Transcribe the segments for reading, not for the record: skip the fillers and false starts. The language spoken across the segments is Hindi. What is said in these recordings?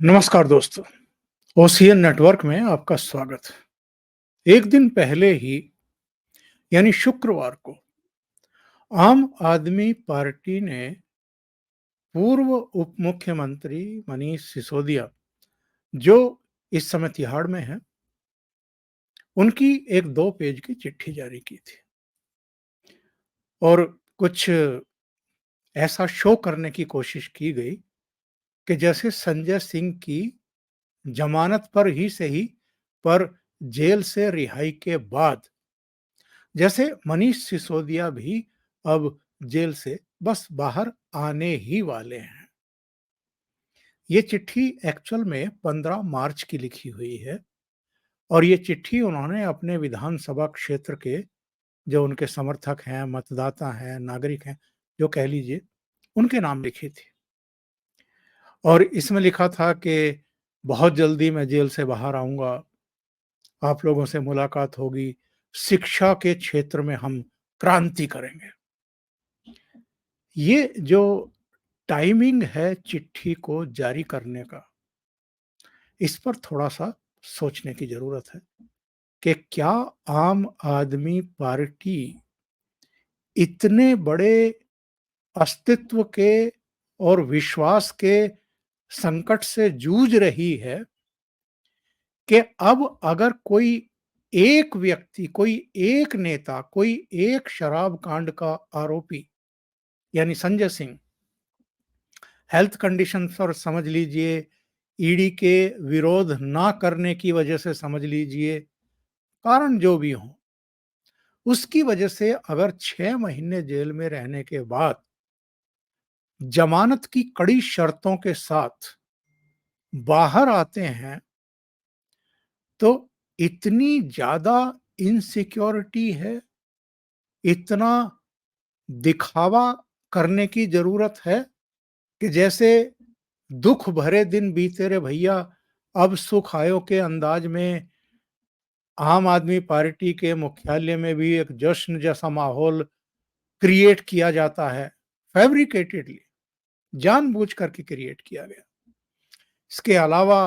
नमस्कार दोस्तों, ओसीएन नेटवर्क में आपका स्वागत है। एक दिन पहले ही यानी शुक्रवार को आम आदमी पार्टी ने पूर्व उप मुख्यमंत्री मनीष सिसोदिया, जो इस समय तिहाड़ में है, उनकी एक 2 पेज की चिट्ठी जारी की थी और कुछ ऐसा शो करने की कोशिश की गई कि जैसे संजय सिंह की जमानत पर ही सही, पर जेल से रिहाई के बाद जैसे मनीष सिसोदिया भी अब जेल से बस बाहर आने ही वाले हैं। ये चिट्ठी एक्चुअल में 15 मार्च की लिखी हुई है और ये चिट्ठी उन्होंने अपने विधानसभा क्षेत्र के जो उनके समर्थक हैं, मतदाता हैं, नागरिक हैं, जो कह लीजिए, उनके नाम लिखी थी। और इसमें लिखा था कि बहुत जल्दी मैं जेल से बाहर आऊँगा, आप लोगों से मुलाकात होगी, शिक्षा के क्षेत्र में हम क्रांति करेंगे। ये जो टाइमिंग है चिट्ठी को जारी करने का, इस पर थोड़ा-सा सोचने की ज़रूरत है कि क्या आम आदमी पार्टी इतने बड़े अस्तित्व के और विश्वास के संकट से जूझ रही है कि अब अगर कोई एक व्यक्ति, कोई एक नेता, कोई एक शराब कांड का आरोपी यानी संजय सिंह हेल्थ कंडीशन पर समझ लीजिए, ईडी के विरोध ना करने की वजह से समझ लीजिए, कारण जो भी हो, उसकी वजह से अगर 6 महीने जेल में रहने के बाद जमानत की कड़ी शर्तों के साथ बाहर आते हैं, तो इतनी ज़्यादा इनसिक्योरिटी है, इतना दिखावा करने की ज़रूरत है कि जैसे दुख भरे दिन बीते रे भैया, अब सुख आयो के अंदाज में आम आदमी पार्टी के मुख्यालय में भी एक जश्न जैसा माहौल क्रिएट किया जाता है, फैब्रिकेटेडली, जानबूझ करके क्रिएट किया गया। इसके अलावा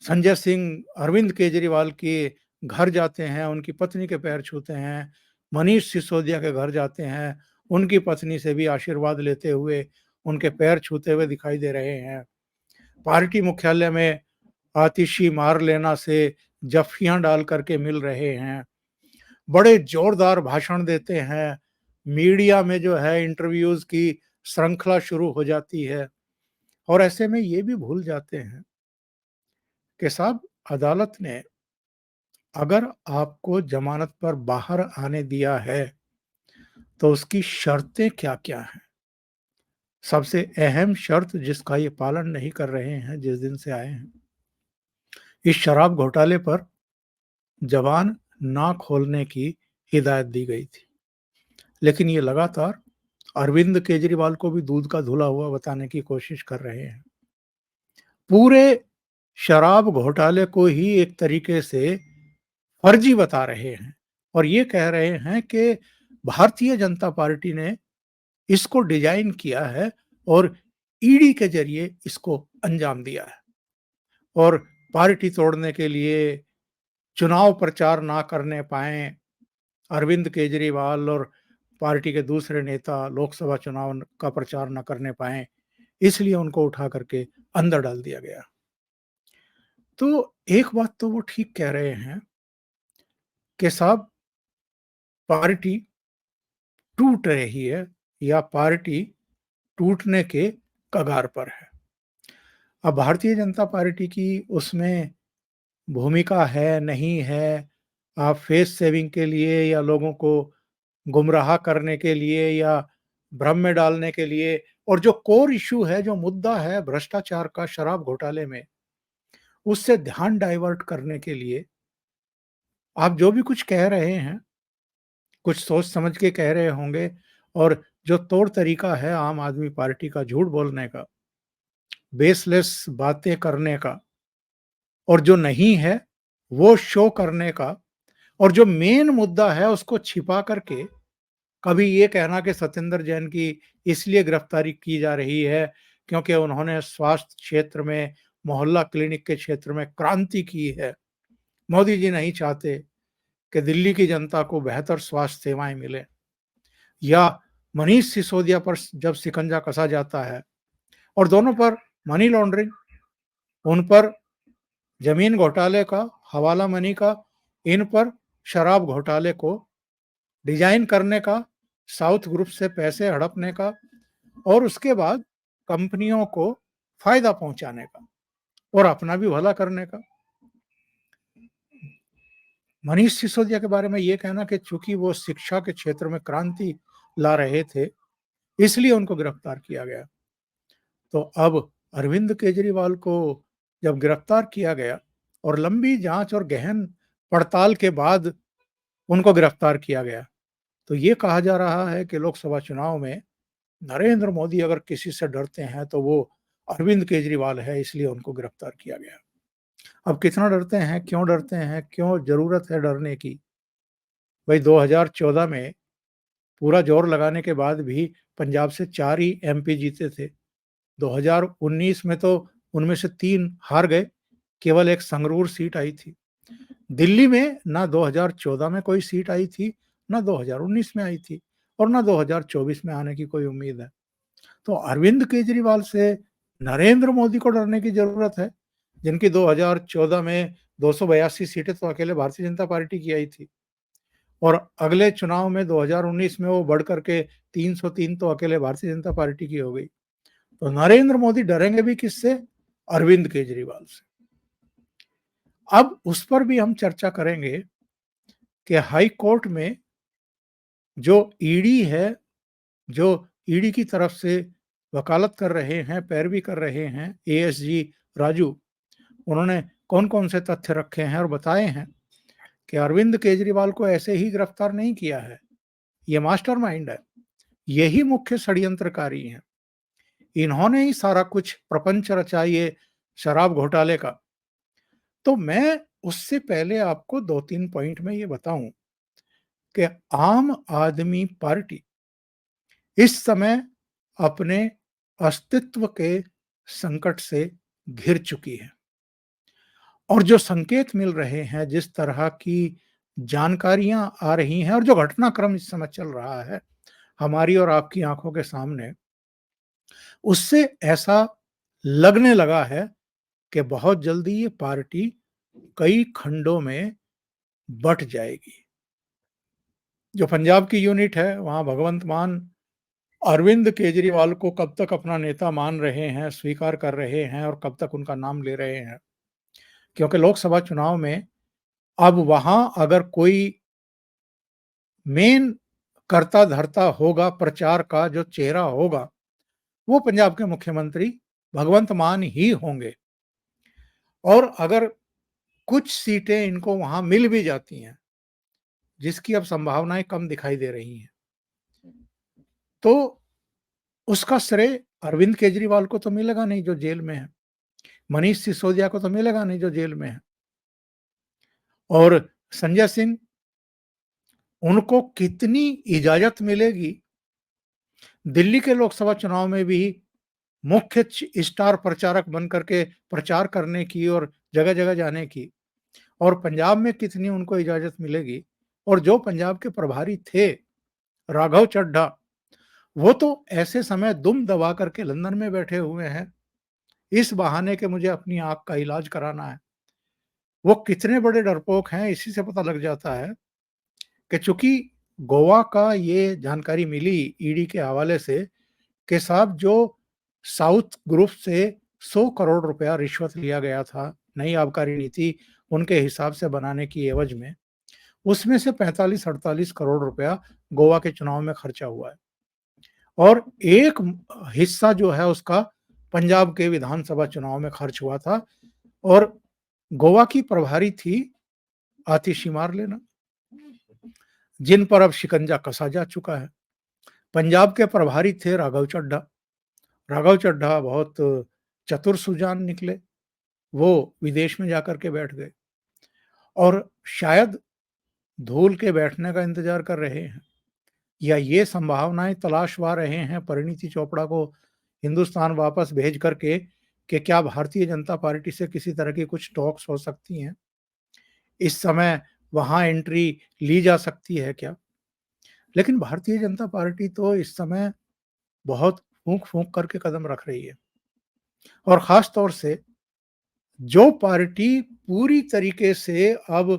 संजय सिंह अरविंद केजरीवाल के घर जाते हैं, उनकी पत्नी के पैर छूते हैं, मनीष सिसोदिया के घर जाते हैं, उनकी पत्नी से भी आशीर्वाद लेते हुए, उनके पैर छूते हुए दिखाई दे रहे हैं। पार्टी मुख्यालय में आतिशी मार लेना से जफ्फियाँ डाल करके मिल रहे हैं। बड़े जोरदार भाषण देते हैं, मीडिया में जो है इंटरव्यूज़ की श्रृंखला शुरू हो जाती है और ऐसे में ये भी भूल जाते हैं कि साहब अदालत ने अगर आपको ज़मानत पर बाहर आने दिया है, तो उसकी शर्तें क्या-क्या हैं? सबसे अहम शर्त जिसका ये पालन नहीं कर रहे हैं जिस दिन से आए हैं, इस शराब घोटाले पर ज़बान ना खोलने की हिदायत दी गई थी। लेकिन ये लगातार अरविंद केजरीवाल को भी दूध का धुला हुआ बताने की कोशिश कर रहे हैं। पूरे शराब घोटाले को ही एक तरीके से फर्जी बता रहे हैं और ये कह रहे हैं कि भारतीय जनता पार्टी ने इसको डिजाइन किया है और ईडी के ज़रिए इसको अंजाम दिया है और पार्टी तोड़ने के लिए, चुनाव प्रचार ना करने पाएँ अरविंद केजरीवाल और पार्टी के दूसरे नेता लोकसभा चुनाव का प्रचार न करने पाएँ, इसलिए उनको उठा करके अंदर डाल दिया गया। तो एक बात तो वो ठीक कह रहे हैं कि साहब पार्टी टूट रही है या पार्टी टूटने के कगार पर है। अब भारतीय जनता पार्टी की उसमें भूमिका है, नहीं है, आप फेस सेविंग के लिए या लोगों को गुमराह करने के लिए या भ्रम में डालने के लिए और जो कोर इश्यू है, जो मुद्दा है भ्रष्टाचार का शराब घोटाले में, उससे ध्यान डाइवर्ट करने के लिए आप जो भी कुछ कह रहे हैं, कुछ सोच समझ के कह रहे होंगे और जो तौर तरीका है आम आदमी पार्टी का झूठ बोलने का, बेसलेस बातें करने का और जो नहीं है, वो शो करने का और जो मेन मुद्दा है उसको छिपा करके कभी ये कहना कि सत्येंद्र जैन की इसलिए गिरफ्तारी की जा रही है क्योंकि उन्होंने स्वास्थ्य क्षेत्र में, मोहल्ला क्लिनिक के क्षेत्र में क्रांति की है। मोदी जी नहीं चाहते कि दिल्ली की जनता को बेहतर स्वास्थ्य सेवाएं मिले। या मनीष सिसोदिया पर जब शिकंजा कसा जाता है और दोनों पर मनी लॉन्ड्रिंग, उन पर जमीन घोटाले का, हवाला मनी का, इन पर शराब घोटाले को डिजाइन करने का, साउथ ग्रुप से पैसे हड़पने का और उसके बाद कंपनियों को फायदा पहुंचाने का और अपना भी भला करने का। मनीष सिसोदिया के बारे में ये कहना कि चूंकि वो शिक्षा के क्षेत्र में क्रांति ला रहे थे, इसलिए उनको गिरफ्तार किया गया। तो अब अरविंद केजरीवाल को जब गिरफ्तार किया गया और लंबी जांच और गहन पड़ताल के बाद उनको गिरफ्तार किया गया, तो ये कहा जा रहा है कि लोकसभा चुनाव में नरेंद्र मोदी अगर किसी से डरते हैं तो वो अरविंद केजरीवाल है, इसलिए उनको गिरफ्तार किया गया। अब कितना डरते हैं, क्यों जरूरत है डरने की? भाई 2014 में पूरा जोर लगाने के बाद भी पंजाब से 4 ही एमपी जीते थे। 2019 में तो उनमें से 3 हार गए, केवल एक संगरूर सीट आई थी। दिल्ली में ना 2014 में कोई सीट आई थी, ना 2019 में आई थी और ना 2024 में आने की कोई उम्मीद है। तो अरविंद केजरीवाल से नरेंद्र मोदी को डरने की जरूरत है, जिनकी 2014 में 282 सीटें तो अकेले भारतीय जनता पार्टी की आई थी और अगले चुनाव में 2019 में वो बढ़ करके 303 तो अकेले भारतीय जनता पार्टी की हो गई। तो नरेंद्र मोदी डरेंगे भी किससे? अरविंद केजरीवाल से। अब उस पर भी हम चर्चा करेंगे कि हाई कोर्ट में जो ईडी है, जो ईडी की तरफ से वकालत कर रहे हैं, पैरवी कर रहे हैं एएसजी राजू, उन्होंने कौन कौन से तथ्य रखे हैं और बताए हैं कि अरविंद केजरीवाल को ऐसे ही गिरफ्तार नहीं किया है, ये मास्टरमाइंड है, यही मुख्य षड्यंत्रकारी हैं, इन्होंने ही सारा कुछ प्रपंच रचा ये शराब घोटाले का। तो मैं उससे पहले आपको 2-3 पॉइंट में ये बताऊं कि आम आदमी पार्टी इस समय अपने अस्तित्व के संकट से घिर चुकी है और जो संकेत मिल रहे हैं, जिस तरह की जानकारियां आ रही हैं और जो घटनाक्रम इस समय चल रहा है हमारी और आपकी आंखों के सामने, उससे ऐसा लगने लगा है कि बहुत जल्दी ये पार्टी कई खंडों में बट जाएगी। जो पंजाब की यूनिट है, वहां भगवंत मान अरविंद केजरीवाल को कब तक अपना नेता मान रहे हैं, स्वीकार कर रहे हैं और कब तक उनका नाम ले रहे हैं, क्योंकि लोकसभा चुनाव में अब वहां अगर कोई मेन करता धरता होगा, प्रचार का जो चेहरा होगा, वो पंजाब के मुख्यमंत्री भगवंत मान ही होंगे। और अगर कुछ सीटें इनको वहां मिल भी जाती हैं, जिसकी अब संभावनाएं कम दिखाई दे रही हैं, तो उसका श्रेय अरविंद केजरीवाल को तो मिलेगा नहीं जो जेल में है, मनीष सिसोदिया को तो मिलेगा नहीं जो जेल में है, और संजय सिंह, उनको कितनी इजाजत मिलेगी दिल्ली के लोकसभा चुनाव में भी मुख्य स्टार प्रचारक बन करके प्रचार करने की और जगह जगह जाने की, और पंजाब में कितनी उनको इजाजत मिलेगी? और जो पंजाब के प्रभारी थे राघव चड्ढा, वो तो ऐसे समय दुम दबा करके लंदन में बैठे हुए हैं इस बहाने के मुझे अपनी आंख का इलाज कराना है। वो कितने बड़े डरपोक हैं इसी से पता लग जाता है कि चूंकि गोवा का ये जानकारी मिली ईडी के हवाले से कि साहब जो साउथ ग्रुप से 100 करोड़ रुपया रिश्वत लिया गया था नई आबकारी नीति उनके हिसाब से बनाने की एवज में, उसमें से 45-48 करोड़ रुपया गोवा के चुनाव में खर्चा हुआ है और एक हिस्सा जो है उसका पंजाब के विधानसभा चुनाव में खर्च हुआ था और गोवा की प्रभारी थी आतिशी मारलेना, जिन पर अब शिकंजा कसा जा चुका है। पंजाब के प्रभारी थे राघव चड्ढा। राघव चड्ढा बहुत चतुर सुजान निकले, वो विदेश में जाकर के बैठ गए और शायद धूल के बैठने का इंतजार कर रहे हैं या ये संभावनाएं तलाशवा रहे हैं परिणीति चोपड़ा को हिंदुस्तान वापस भेज करके कि क्या भारतीय जनता पार्टी से किसी तरह की कुछ टॉक्स हो सकती हैं? इस समय वहाँ एंट्री ली जा सकती है क्या? लेकिन भारतीय जनता पार्टी तो इस समय बहुत फूँक-फूँक करके कदम रख रही है और ख़ास तौर से जो पार्टी पूरी तरीके से अब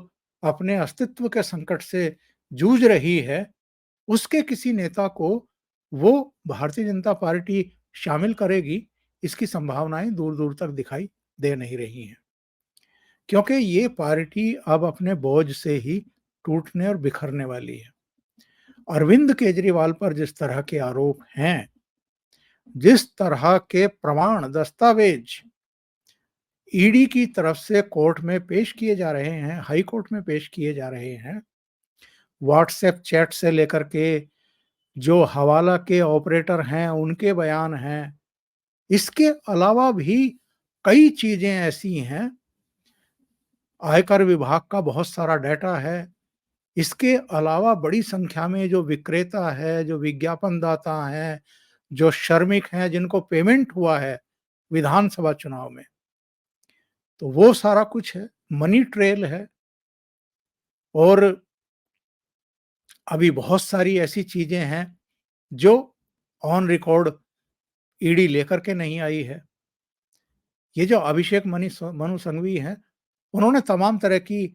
अपने अस्तित्व के संकट से जूझ रही है, उसके किसी नेता को वो भारतीय जनता पार्टी शामिल करेगी, इसकी संभावनाएँ दूर-दूर तक दिखाई दे नहीं रही हैं। क्योंकि ये पार्टी अब अपने बोझ से ही टूटने और बिखरने वाली है। अरविंद केजरीवाल पर जिस तरह के आरोप हैं, जिस तरह के प्रमाण, दस्तावेज ईडी की तरफ से कोर्ट में पेश किए जा रहे हैं, हाई कोर्ट में पेश किए जा रहे हैं, व्हाट्सएप चैट से लेकर के जो हवाला के ऑपरेटर हैं, उनके बयान हैं। इसके अलावा भी कई चीज़ें ऐसी हैं, आयकर विभाग का बहुत सारा डाटा है। इसके अलावा बड़ी संख्या में जो विक्रेता है, जो विज्ञापनदाता हैं, जो श्रमिक हैं, जिनको पेमेंट हुआ है विधानसभा चुनाव में, तो वो सारा कुछ है, मनी ट्रेल है और अभी बहुत सारी ऐसी चीज़ें हैं, जो ऑन रिकॉर्ड ईडी लेकर के नहीं आई है। ये जो अभिषेक मनु संघवी हैं, उन्होंने तमाम तरह की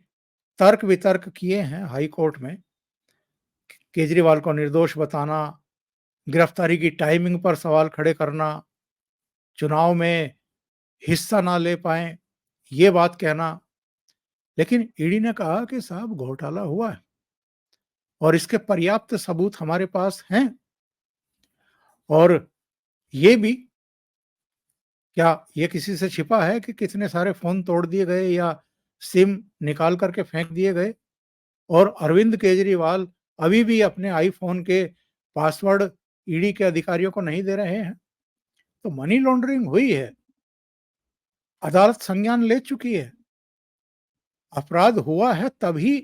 तर्क-वितर्क किए हैं हाई कोर्ट में। केजरीवाल को निर्दोष बताना, गिरफ्तारी की टाइमिंग पर सवाल खड़े करना, चुनाव में हिस्सा ना ले पाएँ, ये बात कहना। लेकिन ईडी ने कहा कि साहब घोटाला हुआ है और इसके पर्याप्त सबूत हमारे पास हैं और ये भी क्या ये किसी से छिपा है कि कितने सारे फ़ोन तोड़ दिए गए या सिम निकाल कर के फेंक दिए गए और अरविंद केजरीवाल अभी भी अपने आईफ़ोन के पासवर्ड ईडी के अधिकारियों को नहीं दे रहे हैं। तो मनी लॉन्ड्रिंग हुई है, अदालत संज्ञान ले चुकी है, अपराध हुआ है तभी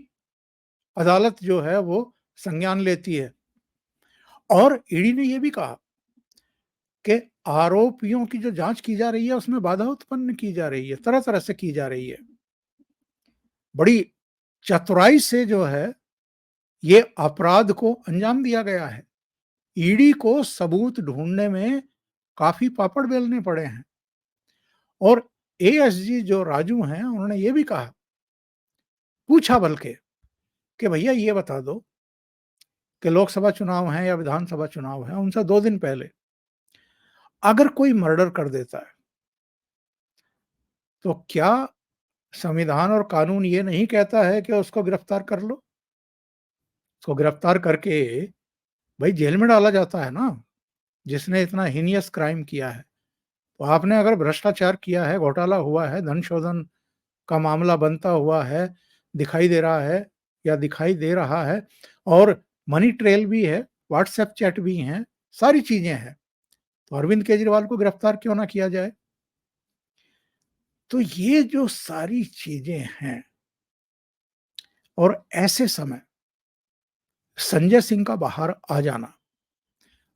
अदालत जो है वो संज्ञान लेती है। और ईडी ने ये भी कहा कि आरोपियों की जो जाँच की जा रही है उसमें बाधा उत्पन्न की जा रही है, तरह-तरह से की जा रही है। बड़ी चतुराई से जो है ये अपराध को अंजाम दिया गया है। ईडी को सबूत ढूँढने में काफ़ी पापड़ बेलने पड़े हैं और एएसजी जो राजू हैं उन्होंने ये भी कहा, पूछा बल्कि कि भैया ये बता दो कि लोकसभा चुनाव हैं या विधानसभा चुनाव हैं, उनसे 2 दिन पहले अगर कोई मर्डर कर देता है, तो क्या संविधान और कानून ये नहीं कहता है कि उसको गिरफ्तार कर लो? उसको गिरफ्तार करके भई जेल में डाला जाता है ना, जिसने इतना हीनियस क्राइम किया है। तो आपने अगर भ्रष्टाचार किया है, घोटाला हुआ है, धन शोधन का मामला बनता हुआ है, दिखाई दे रहा है या दिखाई दे रहा है और मनी ट्रेल भी है, व्हाट्सएप चैट भी हैं, सारी चीज़ें हैं। तो अरविंद केजरीवाल को गिरफ्तार क्यों ना किया जाए? तो ये जो सारी चीज़ें हैं और ऐसे समय संजय सिंह का बाहर आ जाना,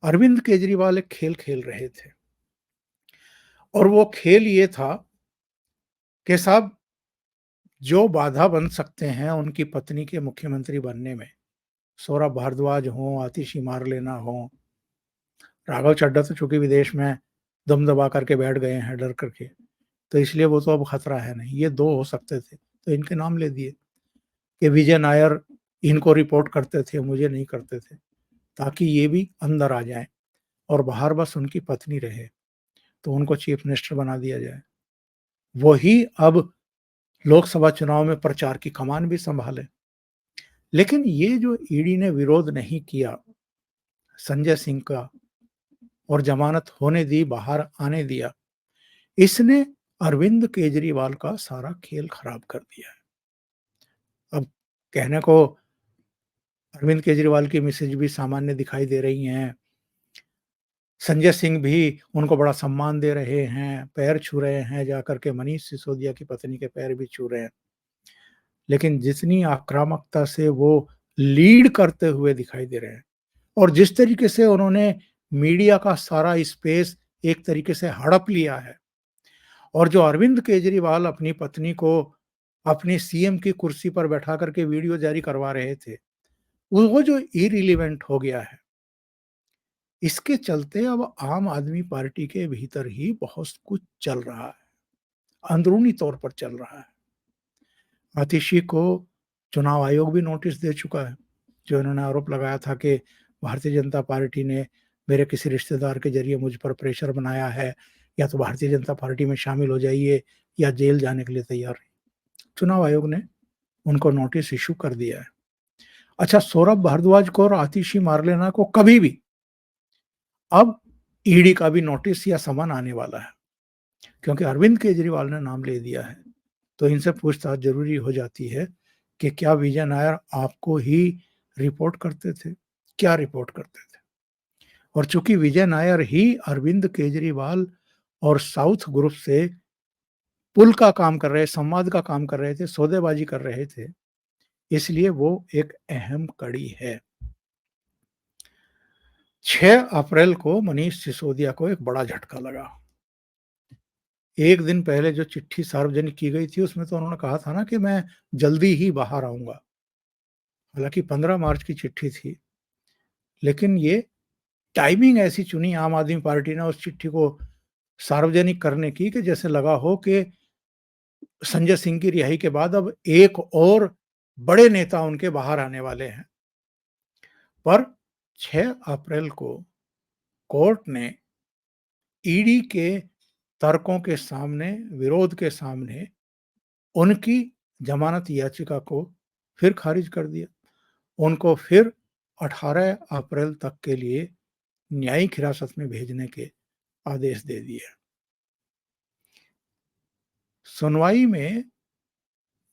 अरविंद केजरीवाल एक खेल खेल रहे थे और वो खेल ये था कि साहब जो बाधा बन सकते हैं उनकी पत्नी के मुख्यमंत्री बनने में, सौरभ भारद्वाज हों, आतिशी मारलेना हों, राघव चड्ढा तो चूँकि विदेश में दम दबा करके बैठ गए हैं डर करके, तो इसलिए वो तो अब खतरा है नहीं। ये 2 हो सकते थे, तो इनके नाम ले दिए कि विजय नायर इनको रिपोर्ट करते थे, मुझे नहीं करते थे, ताकि ये भी अंदर आ जाएँ और बाहर बस उनकी पत्नी रहे, तो उनको चीफ मिनिस्टर बना दिया जाए। वही अब लोकसभा चुनाव में प्रचार की कमान भी सँभाले। लेकिन ये जो ईडी ने विरोध नहीं किया संजय सिंह का और जमानत होने दी, बाहर आने दिया, इसने अरविंद केजरीवाल का सारा खेल खराब कर दिया है। अब कहने को अरविंद केजरीवाल की मिसेज भी सामान्य दिखाई दे रही हैं, संजय सिंह भी उनको बड़ा सम्मान दे रहे हैं, पैर छू रहे हैं जाकर के मनीष सिसोदिया की पत्नी के पैर भी छू रहे हैं। लेकिन जितनी आक्रामकता से वो लीड करते हुए दिखाई दे रहे हैं और जिस तरीके से उन्होंने मीडिया का सारा स्पेस एक तरीके से हड़प लिया है। और जो अरविंद केजरीवाल अपनी पत्नी को अपनी सीएम की कुर्सी पर बैठा करके वीडियो जारी करवा रहे थे, वो जो इर्रिलेवेंट हो गया है, इसके चलते अब आम आदमी पार्टी के भीतर ही बहुत कुछ चल रहा है, अंदरूनी तौर पर चल रहा है। आतिशी को चुनाव आयोग भी नोटिस दे चुका है, जो इन्होंने आरोप लगाया था कि भारतीय जनता पार्टी ने मेरे किसी रिश्तेदार के ज़रिए मुझ पर प्रेशर बनाया है, या तो भारतीय जनता पार्टी में शामिल हो जाइए या जेल जाने के लिए तैयार हैं। चुनाव आयोग ने उनको नोटिस इश्यू कर दिया है। अच्छा, सौरभ भारद्वाज को और आतिशी मारलेना को कभी भी अब ईडी का भी नोटिस या समन आने वाला है, क्योंकि अरविंद केजरीवाल ने नाम ले दिया है, तो इनसे पूछताछ ज़रूरी हो जाती है कि क्या विजय नायर आपको ही रिपोर्ट करते थे? क्या रिपोर्ट करते थे? और चूँकि विजय नायर ही अरविंद केजरीवाल और साउथ ग्रुप से पुल का काम कर रहे, संवाद का काम कर रहे थे, सौदेबाजी कर रहे थे, इसलिए वो एक अहम कड़ी है। 6 अप्रैल को मनीष सिसोदिया को एक बड़ा झटका लगा। एक दिन पहले जो चिट्ठी सार्वजनिक की गई थी, उसमें तो उन्होंने कहा था ना कि मैं जल्दी ही बाहर आऊँगा। हालाँकि 15 मार्च की चिट्ठी थी, लेकिन ये टाइमिंग ऐसी चुनी आम आदमी पार्टी ने उस चिट्ठी को सार्वजनिक करने की कि जैसे लगा हो कि संजय सिंह की रिहाई के बाद अब एक और बड़े नेता उनके बाहर आने वाले हैं। पर 6 अप्रैल को कोर्ट ने ईडी के तर्कों के सामने, विरोध के सामने उनकी जमानत याचिका को फिर खारिज कर दिया। उनको फिर 18 अप्रैल तक के लिए न्यायिक हिरासत में भेजने के आदेश दे दिए। सुनवाई में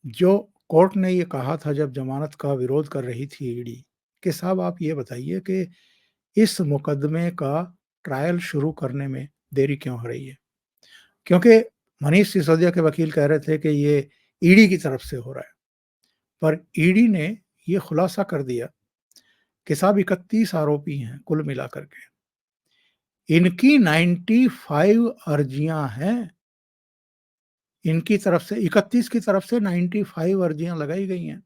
जो कोर्ट ने ये कहा था जब जमानत का विरोध कर रही थी ईडी, कि साहब आप ये बताइए कि इस मुकदमे का ट्रायल शुरू करने में देरी क्यों हो रही है? क्योंकि मनीष सिसोदिया के वकील कह रहे थे कि ये ईडी की तरफ से हो रहा है, पर ईडी ने ये खुलासा कर दिया कि साहब 31 आरोपी हैं कुल मिलाकर के। इनकी 95 अर्जियां हैं, इनकी तरफ से 31 की तरफ से 95 अर्जियां लगाई गई हैं।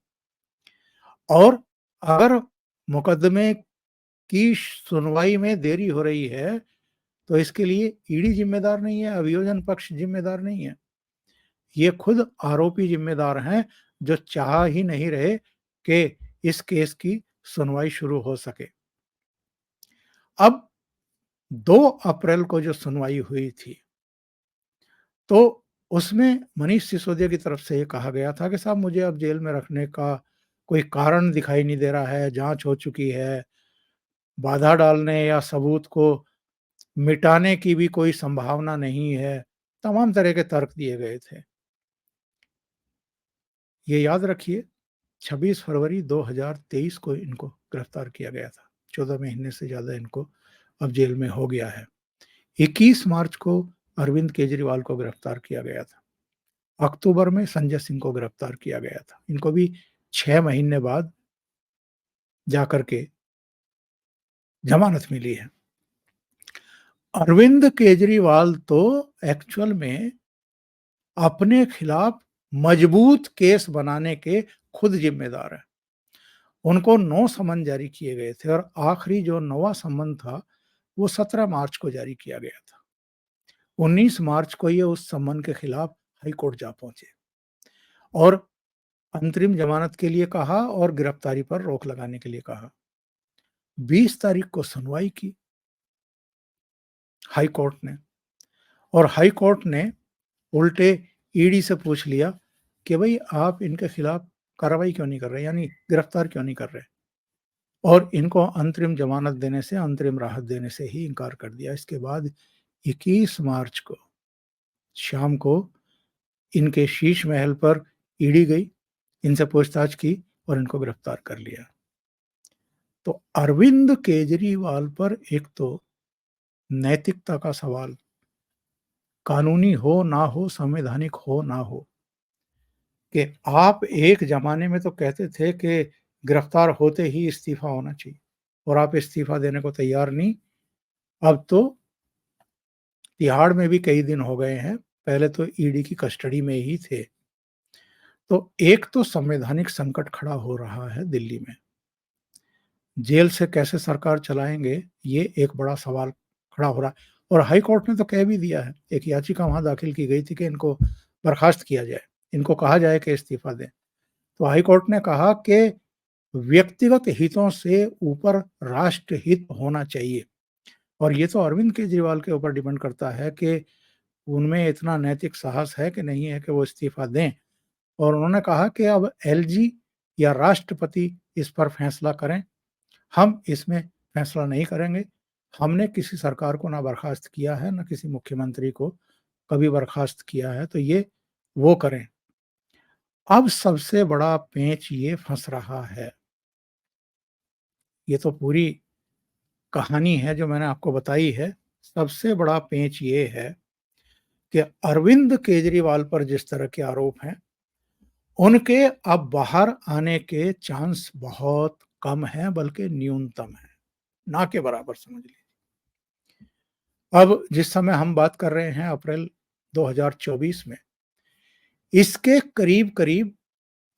और अगर मुकदमे की सुनवाई में देरी हो रही है, तो इसके लिए ईडी जिम्मेदार नहीं है, अभियोजन पक्ष जिम्मेदार नहीं है। ये खुद आरोपी जिम्मेदार हैं, जो चाह ही नहीं रहे कि इस केस की सुनवाई शुरू हो सके। अब 2 अप्रैल को जो सुनवाई हुई थी, तो उसमें मनीष सिसोदिया की तरफ से ये कहा गया था कि साहब मुझे अब जेल में रखने का कोई कारण दिखाई नहीं दे रहा है, जाँच हो चुकी है, बाधा डालने या सबूत को मिटाने की भी कोई संभावना नहीं है, तमाम तरह के तर्क दिए गए थे। ये याद रखिए, 26 फरवरी 2023 को इनको गिरफ्तार किया गया था। 14 महीने से ज़्यादा इनको अब जेल में हो गया है। 21 मार्च को अरविंद केजरीवाल को गिरफ्तार किया गया था। अक्टूबर में संजय सिंह को गिरफ्तार किया गया था। इनको भी 6 महीने बाद जाकर के जमानत मिली है। अरविंद केजरीवाल तो एक्चुअल में अपने खिलाफ मजबूत केस बनाने के खुद जिम्मेदार हैं। उनको 9 समन जारी किए गए थे और आखिरी जो 9वां समन था, वो 17 मार्च को जारी किया गया था। 19 मार्च को ये उस समन के खिलाफ हाई कोर्ट जा पहुंचे और अंतरिम जमानत के लिए कहा और गिरफ्तारी पर रोक लगाने के लिए कहा। 20 तारीख को सुनवाई की हाई कोर्ट ने, और हाई कोर्ट ने उल्टे ईडी से पूछ लिया कि भाई आप इनके खिलाफ कार्रवाई क्यों नहीं कर रहे, यानी गिरफ्तार क्यों नहीं कर रहे, और इनको अंतरिम जमानत देने से, अंतरिम राहत देने से ही इनकार कर दिया। इसके बाद 21 मार्च को शाम को इनके शीश महल पर ईडी गई, इनसे पूछताछ की और इनको गिरफ्तार कर लिया। तो अरविंद केजरीवाल पर एक तो नैतिकता का सवाल, कानूनी हो ना हो, संवैधानिक हो ना हो, कि आप एक ज़माने में तो कहते थे कि गिरफ्तार होते ही इस्तीफ़ा होना चाहिए और आप इस्तीफ़ा देने को तैयार नहीं। अब तो तिहाड़ में भी कई दिन हो गए हैं, पहले तो ईडी की कस्टडी में ही थे। तो एक तो संवैधानिक संकट खड़ा हो रहा है दिल्ली में। जेल से कैसे सरकार चलाएँगे, ये एक बड़ा सवाल खड़ा हो रहा है और हाई कोर्ट ने तो कह भी दिया है, एक याचिका वहाँ दाखिल की गई थी कि इनको बर्खास्त किया जाए, इनको कहा जाए कि इस्तीफ़ा दें। तो हाई कोर्ट ने कहा कि व्यक्तिगत हितों से ऊपर राष्ट्र हित होना चाहिए और ये तो अरविंद केजरीवाल के ऊपर डिपेंड करता है कि उनमें इतना नैतिक साहस है कि नहीं है कि वो इस्तीफ़ा दें और उन्होंने कहा कि अब एलजी या राष्ट्रपति इस पर फैसला करें, हम इसमें फैसला नहीं करेंगे। हमने किसी सरकार को ना बर्खास्त किया है, ना किसी मुख्यमंत्री को कभी बर्खास्त किया है, तो ये वो करें। अब सबसे बड़ा पेंच ये फँस रहा है। ये तो पूरी कहानी है जो मैंने आपको बताई है। सबसे बड़ा पेंच ये है कि अरविंद केजरीवाल पर जिस तरह के आरोप हैं, उनके अब बाहर आने के चांस बहुत कम हैं, बल्कि न्यूनतम हैं, ना के बराबर समझ लीजिए। अब जिस समय हम बात कर रहे हैं अप्रैल 2024 में, इसके करीब-करीब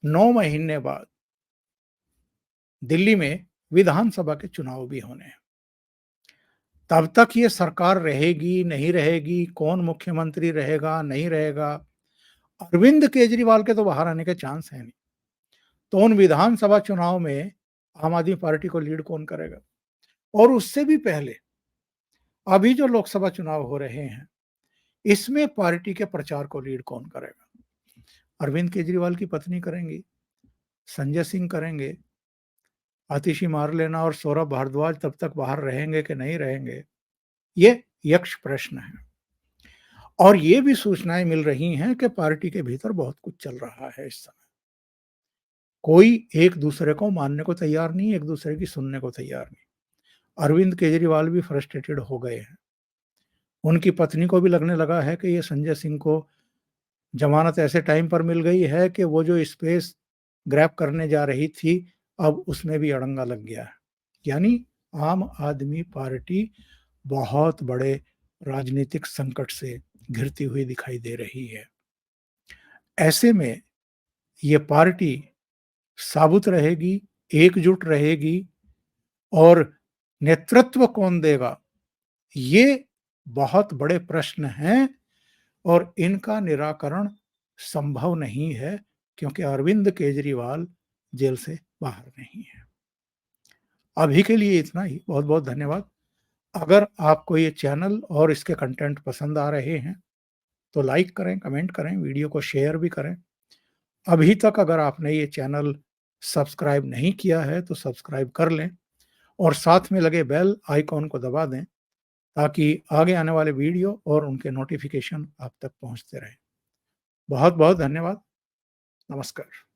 9 महीने बाद दिल्ली में विधानसभा के चुनाव भी होने हैं। तब तक ये सरकार रहेगी, नहीं रहेगी, कौन मुख्यमंत्री रहेगा, नहीं रहेगा, अरविंद केजरीवाल के तो बाहर आने के चांस हैं नहीं। तो उन विधानसभा चुनाव में आम आदमी पार्टी को लीड कौन करेगा? और उससे भी पहले अभी जो लोकसभा चुनाव हो रहे हैं, इसमें पार्टी के प्रचार को लीड कौन करेगा? अरविंद केजरीवाल की पत्नी करेंगी, संजय सिंह करेंगे, आतिशी मारलेना और सौरभ भारद्वाज तब तक बाहर रहेंगे कि नहीं रहेंगे? ये यक्ष प्रश्न है। और ये भी सूचनाएँ मिल रही हैं कि पार्टी के भीतर बहुत कुछ चल रहा है इस समय। कोई एक दूसरे को मानने को तैयार नहीं, एक दूसरे की सुनने को तैयार नहीं। अरविंद केजरीवाल भी फ्रस्ट्रेटेड हो गए हैं। उनकी पत्नी को भी लगने लगा है कि ये संजय सिंह को ज़मानत ऐसे टाइम पर मिल गई है कि वो जो स्पेस ग्रैब करने जा रही थी, अब उसमें भी अड़ंगा लग गया है। यानी आम आदमी पार्टी बहुत बड़े राजनीतिक संकट से घिरती हुई दिखाई दे रही है। ऐसे में ये पार्टी साबुत रहेगी, एकजुट रहेगी और नेतृत्व कौन देगा? ये बहुत बड़े प्रश्न हैं और इनका निराकरण संभव नहीं है क्योंकि अरविंद केजरीवाल जेल से बाहर नहीं है। अभी के लिए इतना ही, बहुत-बहुत धन्यवाद। अगर आपको ये चैनल और इसके कंटेंट पसंद आ रहे हैं, तो लाइक करें, कमेंट करें, वीडियो को शेयर भी करें। अभी तक अगर आपने ये चैनल सब्सक्राइब नहीं किया है, तो सब्सक्राइब कर लें और साथ में लगे बेल आइकॉन को दबा दें, ताकि आगे आने वाले वीडियो और उनके नोटिफ़िकेशन आप तक पहुँचते रहें। बहुत-बहुत धन्यवाद। नमस्कार।